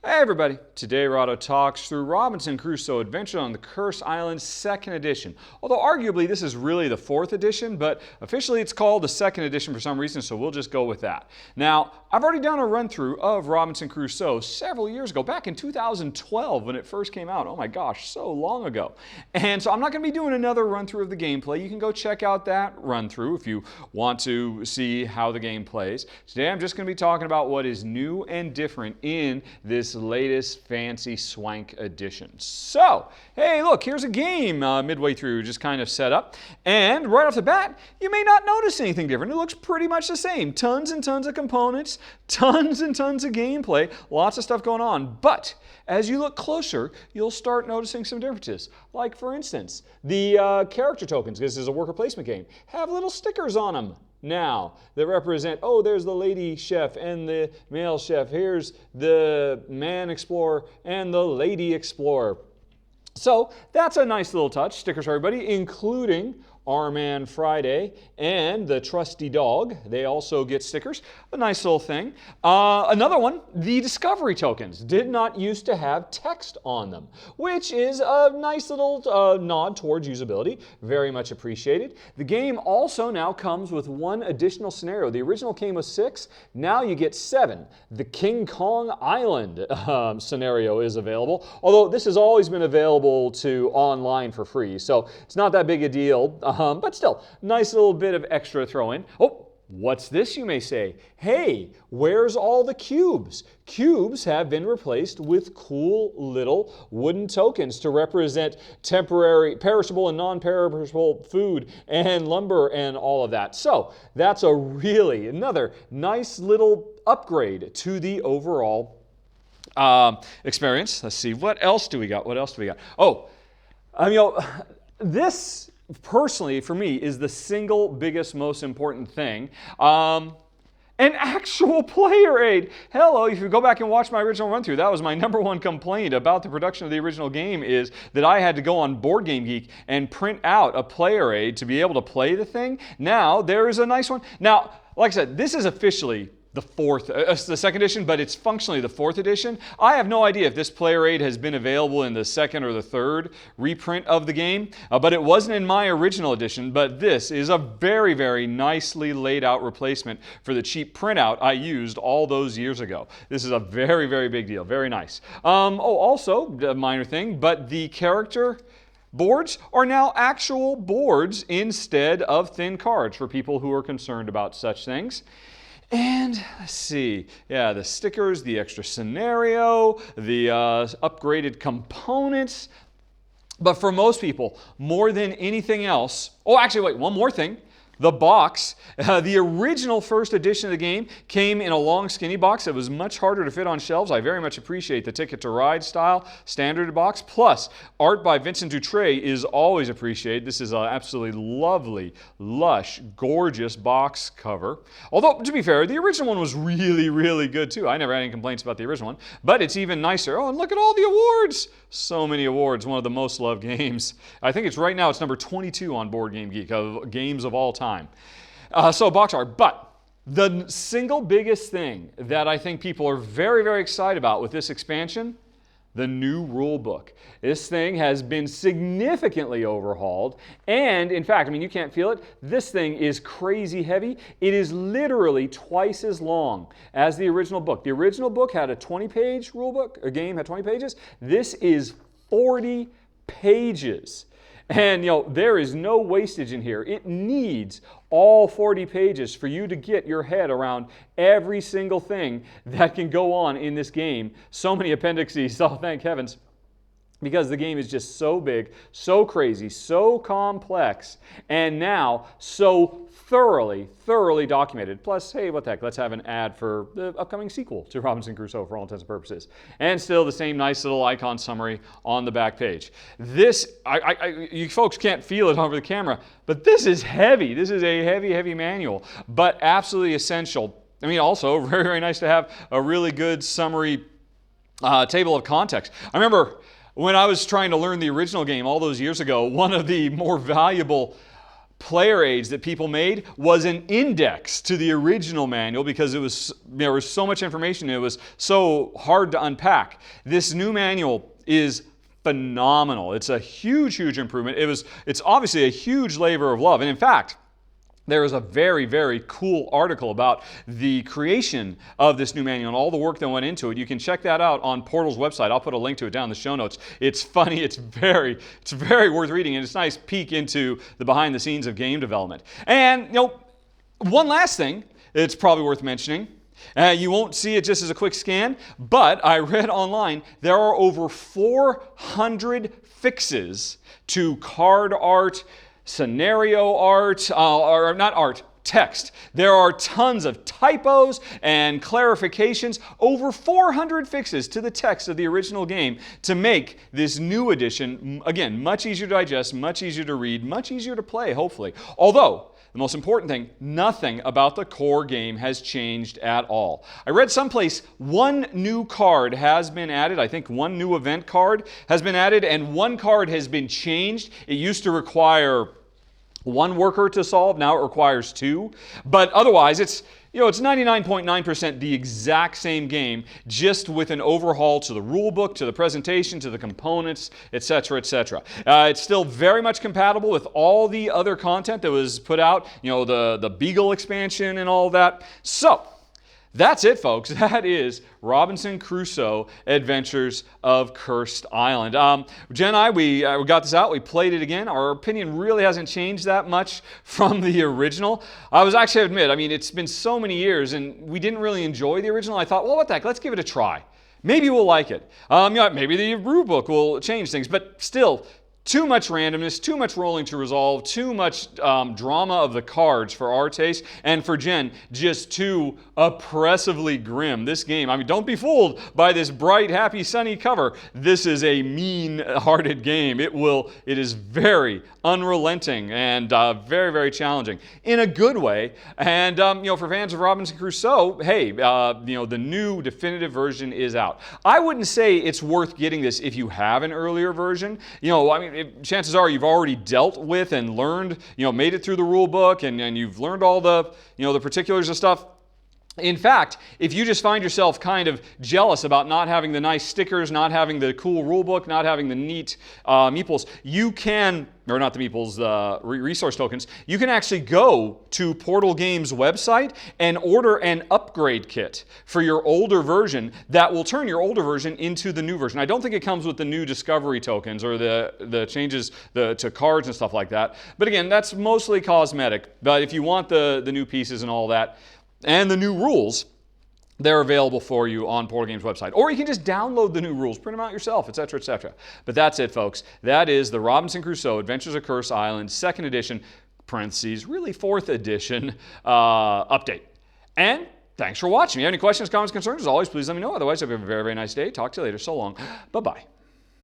Hey everybody, today Rahdo talks through Robinson Crusoe Adventure on the Cursed Island 2nd edition. Although arguably this is really the 4th edition, but officially it's called the 2nd edition for some reason, so we'll just go with that. Now, I've already done a run through of Robinson Crusoe several years ago, back in 2012 when it first came out. Oh my gosh, so long ago. And so I'm not going to be doing another run through of the gameplay. You can go check out that run through if you want to see how the game plays. Today I'm just going to be talking about what is new and different in this latest fancy swank edition. So, hey look, here's a game midway through, just kind of set up. And right off the bat, you may not notice anything different. It looks pretty much the same. Tons and tons of components, tons and tons of gameplay, lots of stuff going on. But as you look closer, you'll start noticing some differences. Like for instance, the character tokens, this is a worker placement game, have little stickers on them now that represent, oh, there's the lady chef and the male chef. Here's the man explorer and the lady explorer. So that's a nice little touch. Stickers for everybody, including our man Friday and the trusty dog. They also get stickers. A nice little thing. Another one, the discovery tokens did not used to have text on them, which is a nice little nod towards usability. Very much appreciated. The game also now comes with one additional scenario. The original came with 6. Now you get 7. The King Kong Island scenario is available, although this has always been available to online for free, so it's not that big a deal. But still, nice little bit of extra throw in. Oh, what's this, you may say? Hey, where's all the cubes? Cubes have been replaced with cool little wooden tokens to represent temporary, perishable and non-perishable food and lumber and all of that. So that's another nice little upgrade to the overall experience. Let's see, what else do we got? Oh, this personally, for me, is the single biggest, most important thing. An actual player aid. Hello, if you go back and watch my original run through, that was my #1 complaint about the production of the original game, is that I had to go on Board Game Geek and print out a player aid to be able to play the thing. Now, there is a nice one. Now, like I said, this is officially the 2nd edition, but it's functionally the 4th edition. I have no idea if this player aid has been available in the 2nd or the 3rd reprint of the game, but it wasn't in my original edition. But this is a very, very nicely laid out replacement for the cheap printout I used all those years ago. This is a very, very big deal. Very nice. Also, a minor thing, but the character boards are now actual boards instead of thin cards for people who are concerned about such things. And let's see, yeah, the stickers, the extra scenario, the upgraded components. But for most people, more than anything else, oh, actually, wait, one more thing. The box, the original 1st edition of the game came in a long skinny box that was much harder to fit on shelves. I very much appreciate the Ticket to Ride style standard box. Plus, art by Vincent Dutray is always appreciated. This is an absolutely lovely, lush, gorgeous box cover. Although, to be fair, the original one was really, really good too. I never had any complaints about the original one, but it's even nicer. Oh, and look at all the awards. So many awards, one of the most loved games. I think it's right now, it's number 22 on Board Game Geek of games of all time. So box art, but the single biggest thing that I think people are very, very excited about with this expansion, the new rule book. This thing has been significantly overhauled, and in fact, I mean, you can't feel it. This thing is crazy heavy. It is literally twice as long as the original book. The original book had a 20-page rule book. A game had 20 pages. This is 40 pages. And, there is no wastage in here. It needs all 40 pages for you to get your head around every single thing that can go on in this game. So many appendices, oh, thank heavens. Because the game is just so big, so crazy, so complex, and now so thoroughly documented. Plus, hey, what the heck, let's have an ad for the upcoming sequel to Robinson Crusoe for all intents and purposes. And still the same nice little icon summary on the back page. This, you folks can't feel it over the camera, but this is heavy. This is a heavy, heavy manual, but absolutely essential. I mean, also very, very nice to have a really good summary table of context. I remember when I was trying to learn the original game all those years ago, one of the more valuable player aids that people made was an index to the original manual because there was so much information, it was so hard to unpack. This new manual is phenomenal. It's a huge, huge improvement. It's obviously a huge labor of love. And in fact, there is a very, very cool article about the creation of this new manual and all the work that went into it. You can check that out on Portal's website. I'll put a link to it down in the show notes. It's funny. It's very worth reading, and it's a nice peek into the behind the scenes of game development. And, one last thing it's probably worth mentioning. You won't see it just as a quick scan, but I read online there are over 400 fixes to card art, scenario art, or not art, text. There are tons of typos and clarifications, over 400 fixes to the text of the original game to make this new edition, again, much easier to digest, much easier to read, much easier to play, hopefully. Although, the most important thing, nothing about the core game has changed at all. I read someplace one new card has been added. I think one new event card has been added, and one card has been changed. It used to require one worker to solve. Now it requires two. But otherwise, it's 99.9% the exact same game, just with an overhaul to the rulebook, to the presentation, to the components, etc., etc. It's still very much compatible with all the other content that was put out, the Beagle expansion and all that. So, that's it, folks. That is Robinson Crusoe Adventures of Cursed Island. Jen and I, we got this out. We played it again. Our opinion really hasn't changed that much from the original. I was actually, admit, it's been so many years, and we didn't really enjoy the original. I thought, well, what the heck? Let's give it a try. Maybe we'll like it. Maybe the rulebook will change things, but still, too much randomness, too much rolling to resolve, too much drama of the cards for our taste, and for Jen, just too oppressively grim. This game, don't be fooled by this bright, happy, sunny cover. This is a mean-hearted game. It is very unrelenting and very, very challenging in a good way. And for fans of Robinson Crusoe, hey, the new definitive version is out. I wouldn't say it's worth getting this if you have an earlier version. Chances are you've already dealt with and learned, made it through the rule book and you've learned all the, the particulars of stuff. In fact, if you just find yourself kind of jealous about not having the nice stickers, not having the cool rulebook, not having the neat meeples, you can, or not the meeples, resource tokens, you can actually go to Portal Games' website and order an upgrade kit for your older version that will turn your older version into the new version. I don't think it comes with the new discovery tokens or the changes to cards and stuff like that. But again, that's mostly cosmetic. But if you want the new pieces and all that, and the new rules, they're available for you on Portal Games' website. Or you can just download the new rules, print them out yourself, etc., etc. But that's it, folks. That is the Robinson Crusoe Adventures of Cursed Island, 2nd edition, parentheses, really 4th edition update. And thanks for watching. If you have any questions, comments, concerns, as always, please let me know. Otherwise, have a very, very nice day. Talk to you later. So long. Bye-bye.